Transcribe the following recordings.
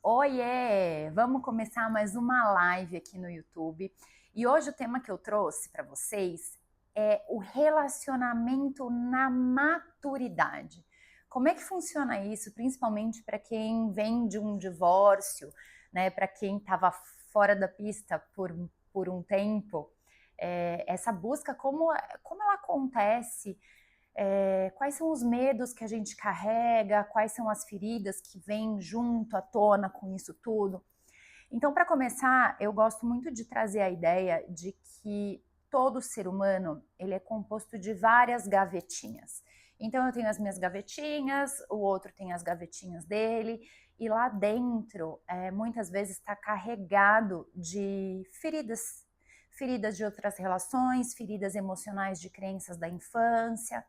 Oiê! Vamos começar mais uma live aqui no YouTube. E hoje o tema que eu trouxe para vocês é o relacionamento na maturidade. Como é que funciona isso, principalmente para quem vem de um divórcio, né? Para quem estava fora da pista por um tempo, essa busca, como ela acontece? Quais são os medos que a gente carrega, quais são as feridas que vêm junto à tona com isso tudo. Então, para começar, eu gosto muito de trazer a ideia de que todo ser humano ele é composto de várias gavetinhas. Então, eu tenho as minhas gavetinhas, o outro tem as gavetinhas dele, e lá dentro, muitas vezes está carregado de feridas, feridas de outras relações, feridas emocionais de crenças da infância.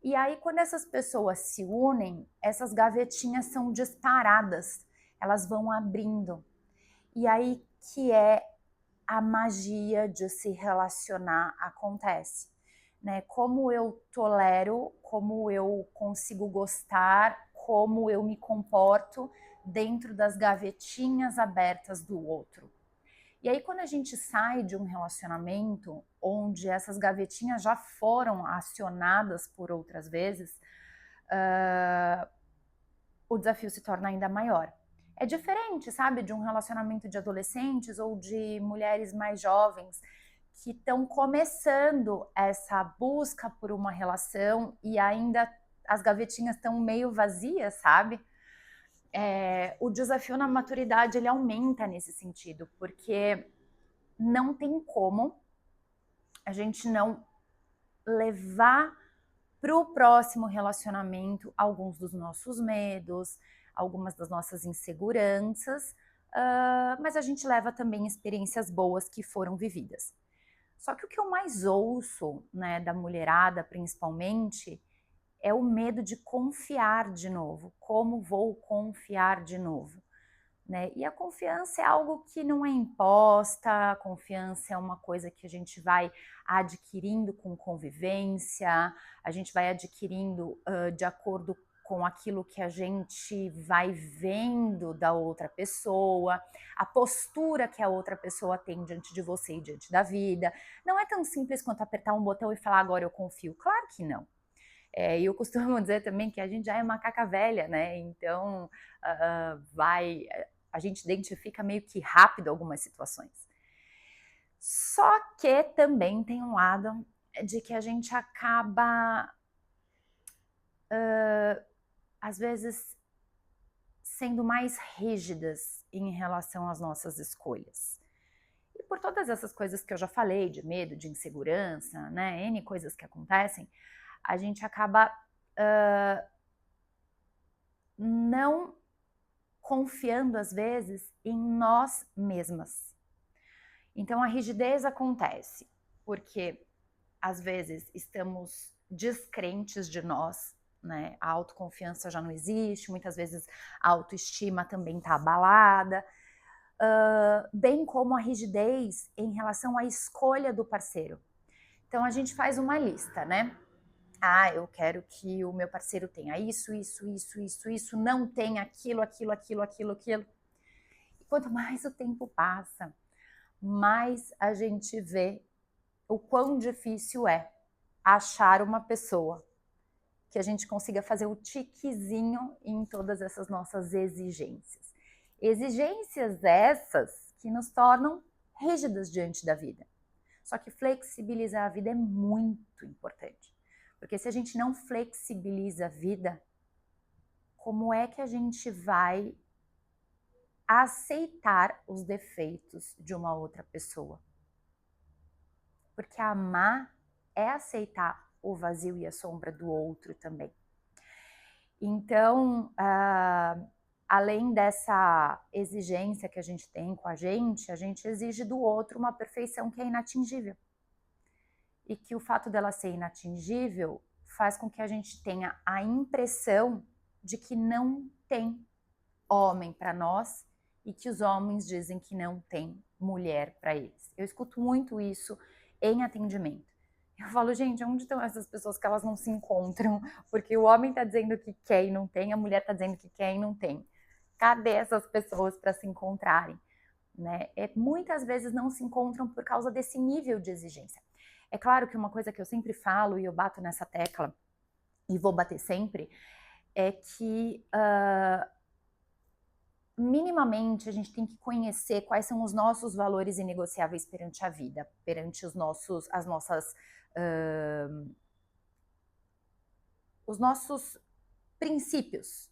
E aí, quando essas pessoas se unem, essas gavetinhas são disparadas, elas vão abrindo. E aí que é a magia de se relacionar acontece, né? Como eu tolero, como eu consigo gostar, como eu me comporto dentro das gavetinhas abertas do outro. E aí, quando a gente sai de um relacionamento onde essas gavetinhas já foram acionadas por outras vezes, uh, o desafio se torna ainda maior. É diferente, sabe, de um relacionamento de adolescentes ou de mulheres mais jovens que estão começando essa busca por uma relação e ainda as gavetinhas estão meio vazias, sabe? O desafio na maturidade ele aumenta nesse sentido, porque não tem como a gente não levar para o próximo relacionamento alguns dos nossos medos, algumas das nossas inseguranças, mas a gente leva também experiências boas que foram vividas. Só que o que eu mais ouço, né, da mulherada principalmente, é o medo de confiar de novo. Como vou confiar de novo? Né? E a confiança é algo que não é imposta, a confiança é uma coisa que a gente vai adquirindo com convivência, a gente vai adquirindo de acordo com aquilo que a gente vai vendo da outra pessoa, a postura que a outra pessoa tem diante de você e diante da vida. Não é tão simples quanto apertar um botão e falar agora eu confio. Claro que não. E eu costumo dizer também que a gente já é macaca velha, né? Então a gente identifica meio que rápido algumas situações. Só que também tem um lado de que a gente acaba, às vezes, sendo mais rígidas em relação às nossas escolhas. E por todas essas coisas que eu já falei, de medo, de insegurança, né? N coisas que acontecem, a gente acaba não confiando, às vezes, em nós mesmas. Então, a rigidez acontece porque, às vezes, estamos descrentes de nós, né? A autoconfiança já não existe, muitas vezes a autoestima também está abalada, bem como a rigidez em relação à escolha do parceiro. Então, a gente faz uma lista, né? Eu quero que o meu parceiro tenha isso, isso, isso, isso, isso, não tenha aquilo, aquilo, aquilo, aquilo, aquilo. E quanto mais o tempo passa, mais a gente vê o quão difícil é achar uma pessoa que a gente consiga fazer o tiquezinho em todas essas nossas exigências. Exigências essas que nos tornam rígidas diante da vida. Só que flexibilizar a vida é muito importante. Porque se a gente não flexibiliza a vida, como é que a gente vai aceitar os defeitos de uma outra pessoa? Porque amar é aceitar o vazio e a sombra do outro também. Então, além dessa exigência que a gente tem com a gente exige do outro uma perfeição que é inatingível. E que o fato dela ser inatingível faz com que a gente tenha a impressão de que não tem homem para nós e que os homens dizem que não tem mulher para eles. Eu escuto muito isso em atendimento. Eu falo, gente, onde estão essas pessoas que elas não se encontram? Porque o homem está dizendo que quer e não tem, a mulher está dizendo que quer e não tem. Cadê essas pessoas para se encontrarem? Né? Muitas vezes não se encontram por causa desse nível de exigência. É claro que uma coisa que eu sempre falo, e eu bato nessa tecla, e vou bater sempre, é que minimamente a gente tem que conhecer quais são os nossos valores inegociáveis perante a vida, perante os nossos princípios,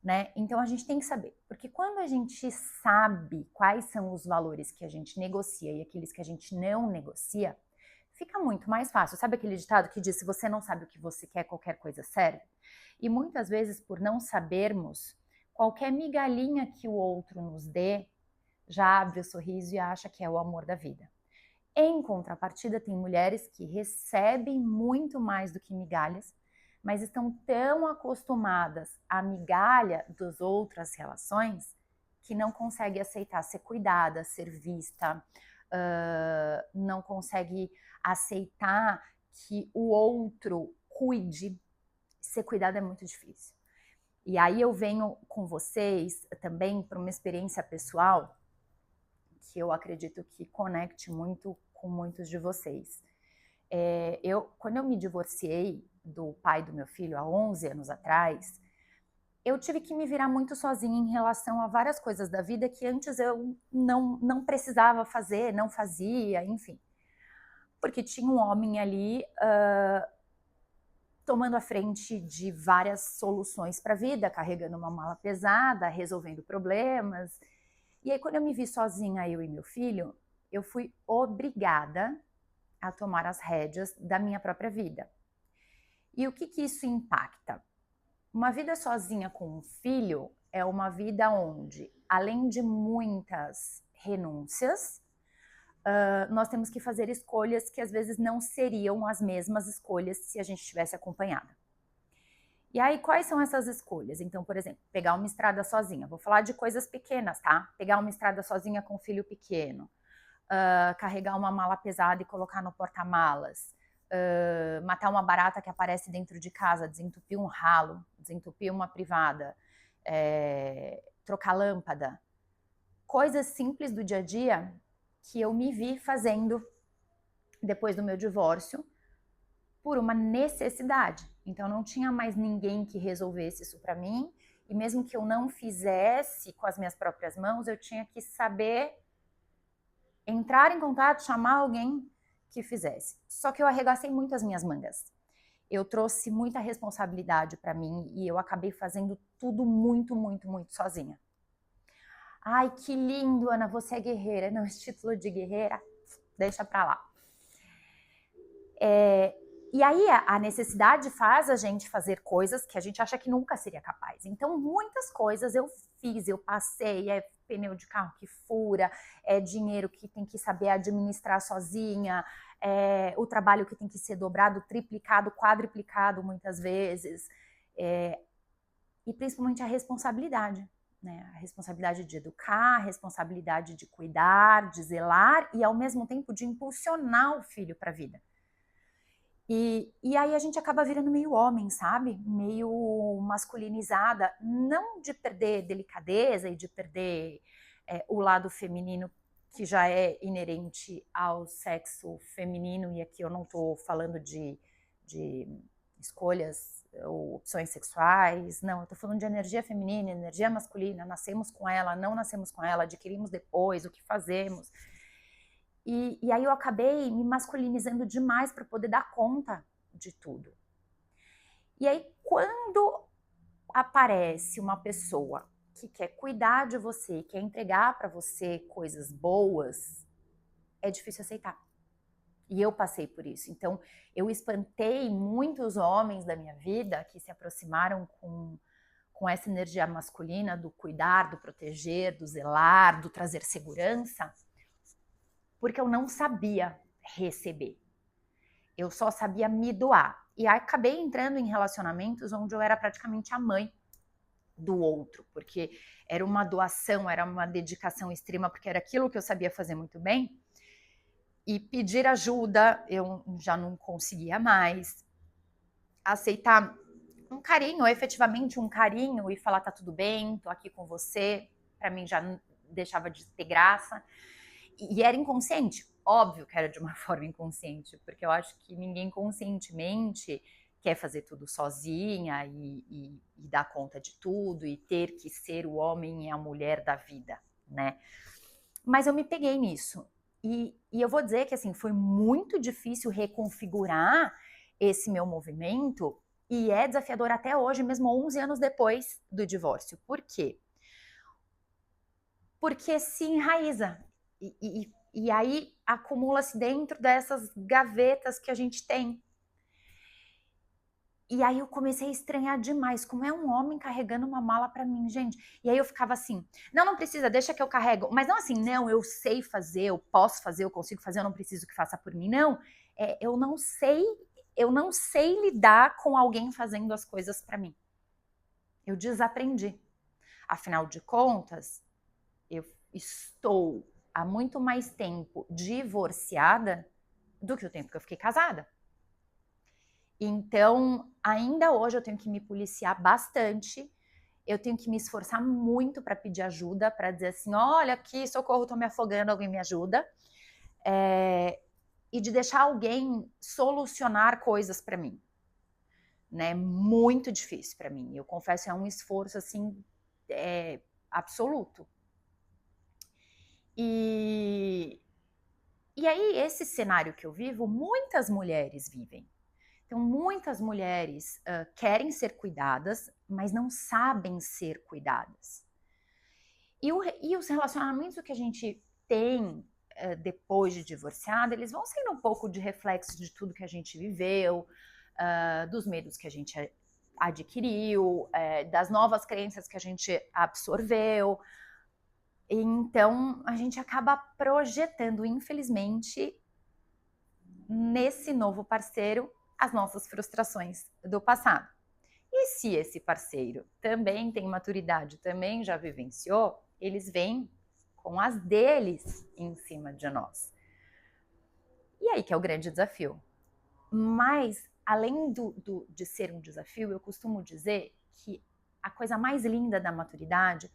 né? Então a gente tem que saber, porque quando a gente sabe quais são os valores que a gente negocia e aqueles que a gente não negocia, fica muito mais fácil. Sabe aquele ditado que diz: se você não sabe o que você quer, qualquer coisa serve? E muitas vezes, por não sabermos, qualquer migalhinha que o outro nos dê já abre o sorriso e acha que é o amor da vida. Em contrapartida, tem mulheres que recebem muito mais do que migalhas, mas estão tão acostumadas à migalha das outras relações que não consegue aceitar ser cuidada, ser vista, não consegue aceitar que o outro cuide. Ser cuidado é muito difícil. E aí eu venho com vocês também para uma experiência pessoal que eu acredito que conecte muito com muitos de vocês. Quando eu me divorciei do pai do meu filho há 11 anos atrás, eu tive que me virar muito sozinha em relação a várias coisas da vida que antes eu não precisava fazer, não fazia, enfim. Porque tinha um homem ali tomando a frente de várias soluções para a vida, carregando uma mala pesada, resolvendo problemas. E aí, quando eu me vi sozinha, eu e meu filho, eu fui obrigada a tomar as rédeas da minha própria vida. E o que isso impacta? Uma vida sozinha com um filho é uma vida onde, além de muitas renúncias, nós temos que fazer escolhas que às vezes não seriam as mesmas escolhas se a gente estivesse acompanhada. E aí, quais são essas escolhas? Então, por exemplo, pegar uma estrada sozinha. Vou falar de coisas pequenas, tá? Pegar uma estrada sozinha com um filho pequeno. Carregar uma mala pesada e colocar no porta-malas. Matar uma barata que aparece dentro de casa, desentupir um ralo, desentupir uma privada, trocar lâmpada. Coisas simples do dia a dia que eu me vi fazendo depois do meu divórcio por uma necessidade. Então não tinha mais ninguém que resolvesse isso para mim, e mesmo que eu não fizesse com as minhas próprias mãos, eu tinha que saber entrar em contato, chamar alguém que fizesse. Só que eu arregacei muito as minhas mangas. Eu trouxe muita responsabilidade para mim e eu acabei fazendo tudo muito, muito, muito sozinha. Ai, que lindo, Ana, você é guerreira. Não, esse título de guerreira, deixa pra lá. E aí a necessidade faz a gente fazer coisas que a gente acha que nunca seria capaz. Então, muitas coisas eu fiz, eu passei, pneu de carro que fura, dinheiro que tem que saber administrar sozinha, o trabalho que tem que ser dobrado, triplicado, quadriplicado muitas vezes, e principalmente a responsabilidade. Né? A responsabilidade de educar, a responsabilidade de cuidar, de zelar e ao mesmo tempo de impulsionar o filho para a vida. E aí a gente acaba virando meio homem, sabe? Meio masculinizada, não de perder delicadeza e de perder o lado feminino que já é inerente ao sexo feminino, e aqui eu não estou falando de escolhas ou opções sexuais, não, eu tô falando de energia feminina, energia masculina, nascemos com ela, não nascemos com ela, adquirimos depois, o que fazemos. E aí eu acabei me masculinizando demais para poder dar conta de tudo. E aí quando aparece uma pessoa que quer cuidar de você, quer entregar para você coisas boas, é difícil aceitar. E eu passei por isso. Então, eu espantei muitos homens da minha vida que se aproximaram com essa energia masculina do cuidar, do proteger, do zelar, do trazer segurança, porque eu não sabia receber. Eu só sabia me doar. E aí acabei entrando em relacionamentos onde eu era praticamente a mãe do outro, porque era uma doação, era uma dedicação extrema, porque era aquilo que eu sabia fazer muito bem. E pedir ajuda, eu já não conseguia mais. Aceitar um carinho, efetivamente um carinho, e falar tá tudo bem, tô aqui com você, para mim já deixava de ter graça. E era inconsciente, óbvio que era de uma forma inconsciente, porque eu acho que ninguém conscientemente quer fazer tudo sozinha e dar conta de tudo e ter que ser o homem e a mulher da vida, né? Mas eu me peguei nisso. E eu vou dizer que assim, foi muito difícil reconfigurar esse meu movimento e é desafiador até hoje, mesmo 11 anos depois do divórcio. Por quê? Porque se enraiza. E aí acumula-se dentro dessas gavetas que a gente tem. E aí eu comecei a estranhar demais, como é um homem carregando uma mala para mim, gente. E aí eu ficava assim, não precisa, deixa que eu carrego. Mas não assim, não, eu sei fazer, eu posso fazer, eu consigo fazer, eu não preciso que faça por mim. Não, eu não sei lidar com alguém fazendo as coisas para mim. Eu desaprendi. Afinal de contas, eu estou há muito mais tempo divorciada do que o tempo que eu fiquei casada. Então, ainda hoje eu tenho que me policiar bastante, eu tenho que me esforçar muito para pedir ajuda, para dizer assim, olha aqui, socorro, tô me afogando, alguém me ajuda. E de deixar alguém solucionar coisas para mim. Né? Muito difícil para mim. Eu confesso, é um esforço assim absoluto. E aí, esse cenário que eu vivo, muitas mulheres vivem. Então, muitas mulheres querem ser cuidadas, mas não sabem ser cuidadas. E os relacionamentos que a gente tem depois de divorciada, eles vão sendo um pouco de reflexo de tudo que a gente viveu, dos medos que a gente adquiriu, das novas crenças que a gente absorveu. Então, a gente acaba projetando, infelizmente, nesse novo parceiro, as nossas frustrações do passado. E se esse parceiro também tem maturidade, também já vivenciou, eles vêm com as deles em cima de nós. E aí que é o grande desafio. Mas, além de ser um desafio, eu costumo dizer que a coisa mais linda da maturidade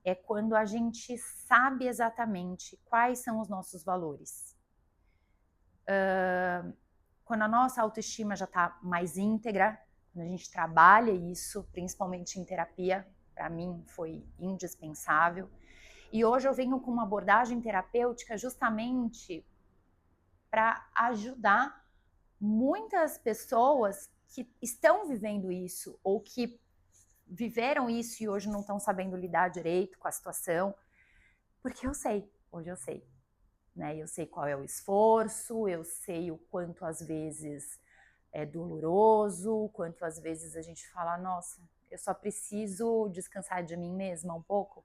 é quando a gente sabe exatamente quais são os nossos valores. Quando a nossa autoestima já está mais íntegra, quando a gente trabalha isso, principalmente em terapia, para mim foi indispensável. E hoje eu venho com uma abordagem terapêutica justamente para ajudar muitas pessoas que estão vivendo isso ou que viveram isso e hoje não estão sabendo lidar direito com a situação, porque hoje eu sei, né? Eu sei qual é o esforço, eu sei o quanto às vezes é doloroso, o quanto às vezes a gente fala, nossa, eu só preciso descansar de mim mesma um pouco.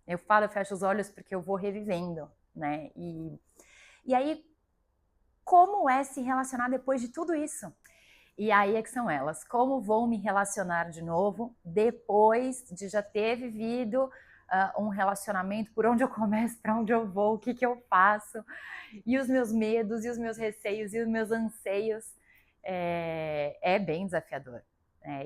Eu falo, eu fecho os olhos porque eu vou revivendo, né? E aí, como é se relacionar depois de tudo isso? E aí é que são elas. Como vou me relacionar de novo depois de já ter vivido um relacionamento? Por onde eu começo, para onde eu vou, o que eu faço? E os meus medos, e os meus receios, e os meus anseios. É bem desafiador.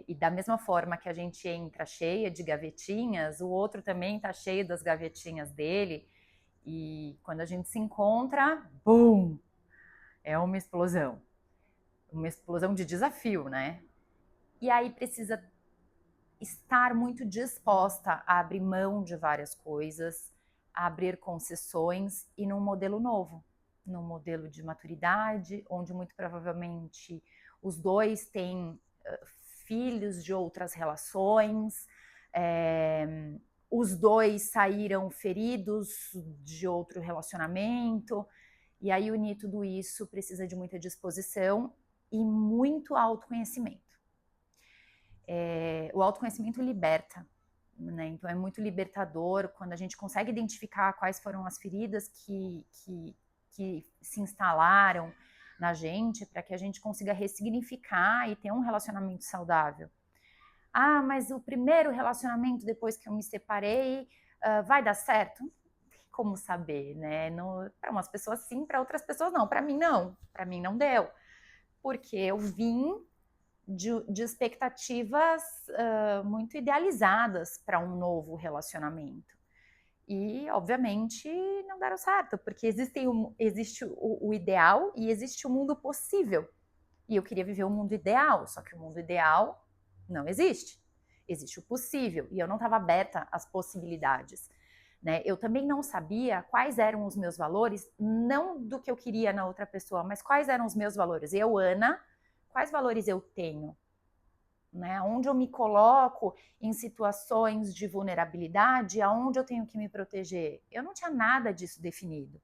E da mesma forma que a gente entra cheia de gavetinhas, o outro também está cheio das gavetinhas dele. E quando a gente se encontra, bum! É uma explosão de desafio, né? E aí precisa estar muito disposta a abrir mão de várias coisas, a abrir concessões e num modelo novo, num modelo de maturidade, onde muito provavelmente os dois têm filhos de outras relações, os dois saíram feridos de outro relacionamento, e aí unir tudo isso precisa de muita disposição e muito autoconhecimento. O autoconhecimento liberta, né? Então é muito libertador quando a gente consegue identificar quais foram as feridas que se instalaram na gente para que a gente consiga ressignificar e ter um relacionamento saudável. Ah, mas o primeiro relacionamento depois que eu me separei vai dar certo? Não tem como saber, né? Para umas pessoas sim, para outras pessoas não. Para mim não deu. Porque eu vim de expectativas muito idealizadas para um novo relacionamento. E, obviamente, não deram certo, porque existe o ideal e existe o mundo possível. E eu queria viver o mundo ideal, só que o mundo ideal não existe. Existe o possível, e eu não estava aberta às possibilidades. Né? Eu também não sabia quais eram os meus valores, não do que eu queria na outra pessoa, mas quais eram os meus valores. Eu, Ana, quais valores eu tenho? Né? Onde eu me coloco em situações de vulnerabilidade, aonde eu tenho que me proteger. Eu não tinha nada disso definido.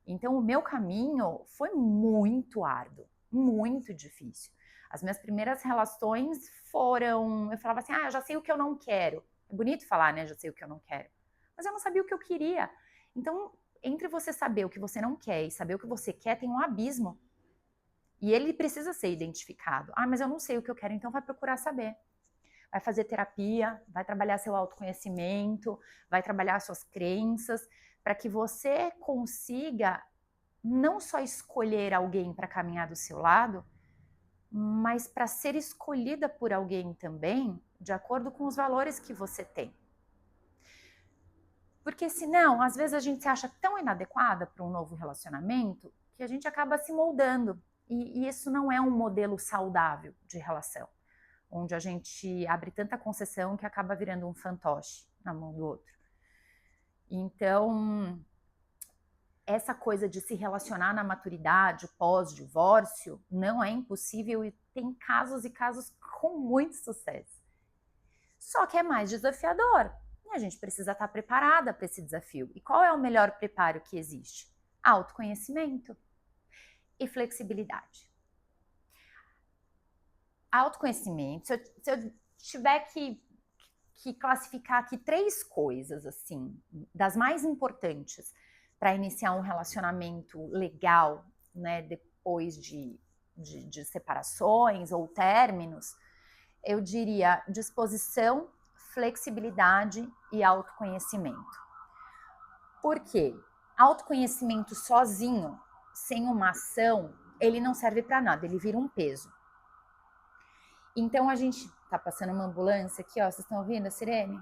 Então, o meu caminho foi muito árduo, muito difícil. As minhas primeiras relações foram... Eu falava assim, eu já sei o que eu não quero. É bonito falar, né? Já sei o que eu não quero. Mas eu não sabia o que eu queria. Então, entre você saber o que você não quer e saber o que você quer, tem um abismo. E ele precisa ser identificado. Mas eu não sei o que eu quero, então vai procurar saber. Vai fazer terapia, vai trabalhar seu autoconhecimento, vai trabalhar suas crenças, para que você consiga não só escolher alguém para caminhar do seu lado, mas para ser escolhida por alguém também, de acordo com os valores que você tem. Porque senão, às vezes a gente se acha tão inadequada para um novo relacionamento que a gente acaba se moldando. E isso não é um modelo saudável de relação, onde a gente abre tanta concessão que acaba virando um fantoche na mão do outro. Então, essa coisa de se relacionar na maturidade pós-divórcio não é impossível e tem casos e casos com muito sucesso. Só que é mais desafiador e a gente precisa estar preparada para esse desafio. E qual é o melhor preparo que existe? Autoconhecimento e flexibilidade. Autoconhecimento, se eu tiver que classificar aqui 3 coisas, assim, das mais importantes para iniciar um relacionamento legal, né, depois de separações ou términos, eu diria disposição, flexibilidade e autoconhecimento. Por quê? Autoconhecimento sozinho, sem uma ação, ele não serve para nada, ele vira um peso. Então a gente tá passando uma ambulância aqui, ó, vocês estão ouvindo a sirene?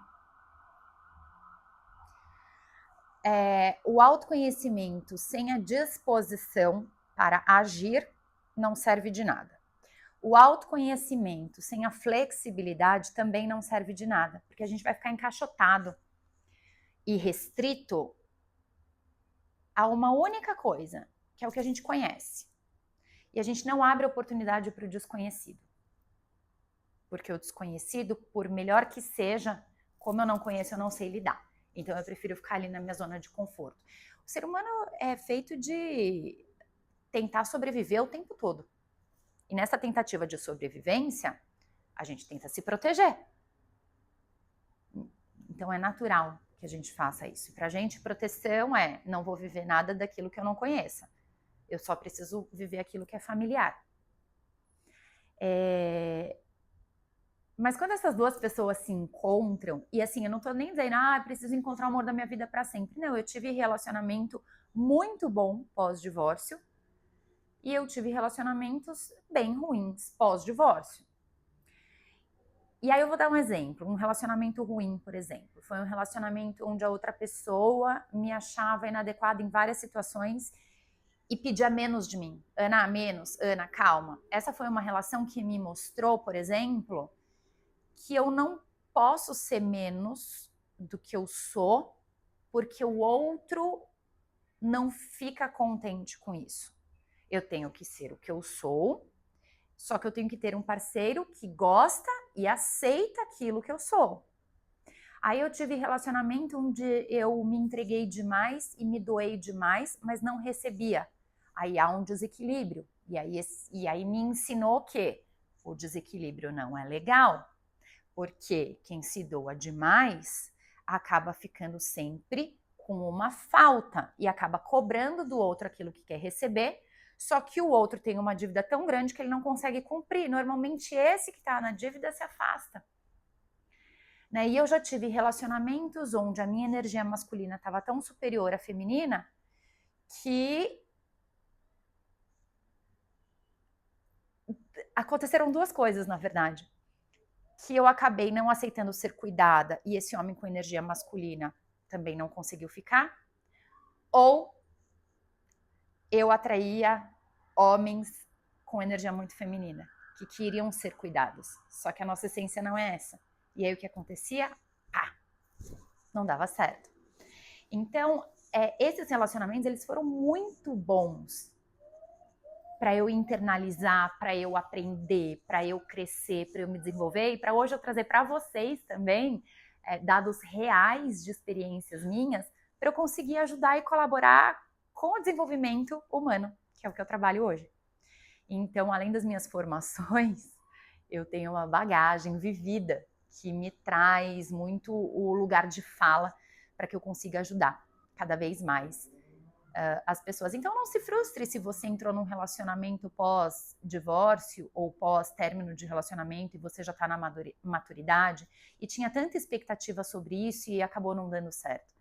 O autoconhecimento sem a disposição para agir não serve de nada. O autoconhecimento sem a flexibilidade também não serve de nada, porque a gente vai ficar encaixotado e restrito a uma única coisa, que é o que a gente conhece. E a gente não abre oportunidade para o desconhecido. Porque o desconhecido, por melhor que seja, como eu não conheço, eu não sei lidar. Então eu prefiro ficar ali na minha zona de conforto. O ser humano é feito de tentar sobreviver o tempo todo. E nessa tentativa de sobrevivência, a gente tenta se proteger. Então é natural que a gente faça isso. Pra gente, proteção é, não vou viver nada daquilo que eu não conheça. Eu só preciso viver aquilo que é familiar. Mas quando essas duas pessoas se encontram, e assim, eu não tô nem dizendo, preciso encontrar o amor da minha vida para sempre. Não, eu tive relacionamento muito bom pós-divórcio, e eu tive relacionamentos bem ruins pós-divórcio. E aí eu vou dar um exemplo, um relacionamento ruim, por exemplo. Foi um relacionamento onde a outra pessoa me achava inadequada em várias situações e pedia menos de mim. Ana, menos. Ana, calma. Essa foi uma relação que me mostrou, por exemplo, que eu não posso ser menos do que eu sou, porque o outro não fica contente com isso. Eu tenho que ser o que eu sou, só que eu tenho que ter um parceiro que gosta e aceita aquilo que eu sou. Aí eu tive relacionamento onde eu me entreguei demais e me doei demais, mas não recebia. Aí há um desequilíbrio. E aí me ensinou que o desequilíbrio não é legal. Porque quem se doa demais acaba ficando sempre com uma falta e acaba cobrando do outro aquilo que quer receber, só que o outro tem uma dívida tão grande que ele não consegue cumprir. Normalmente esse que está na dívida se afasta. Né? E eu já tive relacionamentos onde a minha energia masculina estava tão superior à feminina que aconteceram duas coisas, na verdade. Que eu acabei não aceitando ser cuidada e esse homem com energia masculina também não conseguiu ficar. Ou eu atraía homens com energia muito feminina, que queriam ser cuidados. Só que a nossa essência não é essa. E aí o que acontecia? Não dava certo. Então, esses relacionamentos, eles foram muito bons para eu internalizar, para eu aprender, para eu crescer, para eu me desenvolver e para hoje eu trazer para vocês também dados reais de experiências minhas para eu conseguir ajudar e colaborar com o desenvolvimento humano, que é o que eu trabalho hoje. Então, além das minhas formações, eu tenho uma bagagem vivida que me traz muito o lugar de fala para que eu consiga ajudar cada vez mais as pessoas. Então não se frustre se você entrou num relacionamento pós-divórcio ou pós-término de relacionamento e você já está na maturidade e tinha tanta expectativa sobre isso e acabou não dando certo.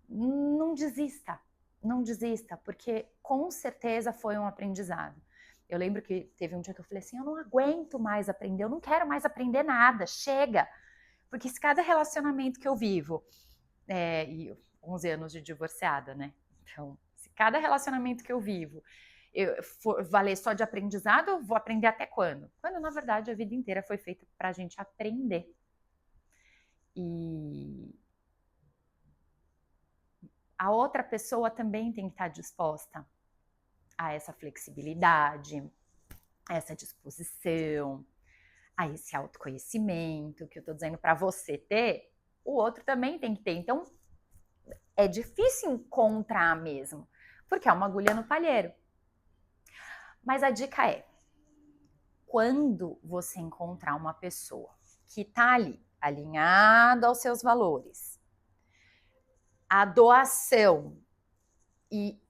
Não desista, não desista, porque com certeza foi um aprendizado. Eu lembro que teve um dia que eu falei assim, eu não aguento mais aprender, eu não quero mais aprender nada, chega. Porque se cada relacionamento que eu vivo, e 11 anos de divorciada, né? Então, se cada relacionamento que eu vivo for valer só de aprendizado, eu vou aprender até quando? Quando, na verdade, a vida inteira foi feita pra gente aprender. E a outra pessoa também tem que estar disposta a essa flexibilidade, a essa disposição, a esse autoconhecimento que eu tô dizendo para você ter, o outro também tem que ter. Então, é difícil encontrar mesmo, porque é uma agulha no palheiro. Mas a dica é, quando você encontrar uma pessoa que tá ali, alinhada aos seus valores, a doação e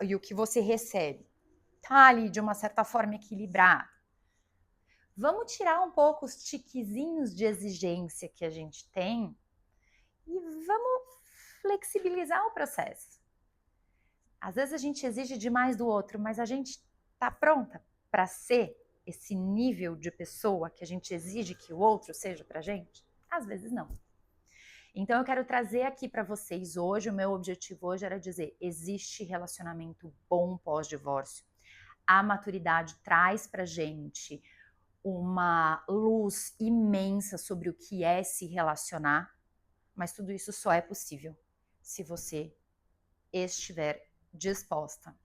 e o que você recebe tá ali de uma certa forma equilibrado, vamos tirar um pouco os tiquezinhos de exigência que a gente tem e vamos flexibilizar o processo. Às vezes a gente exige demais do outro, mas a gente tá pronta para ser esse nível de pessoa que a gente exige que o outro seja pra gente? Às vezes não. Então eu quero trazer aqui para vocês hoje, o meu objetivo hoje era dizer, existe relacionamento bom pós-divórcio. A maturidade traz pra gente uma luz imensa sobre o que é se relacionar, mas tudo isso só é possível se você estiver disposta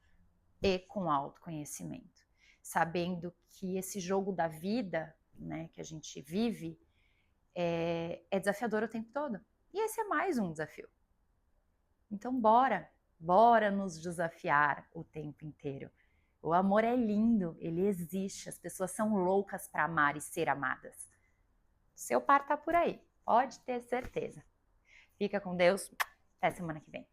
e com autoconhecimento, sabendo que esse jogo da vida, né, que a gente vive, é desafiador o tempo todo. E esse é mais um desafio. Então bora nos desafiar o tempo inteiro. O amor é lindo, ele existe, as pessoas são loucas para amar e ser amadas. Seu par tá por aí, pode ter certeza. Fica com Deus, até semana que vem.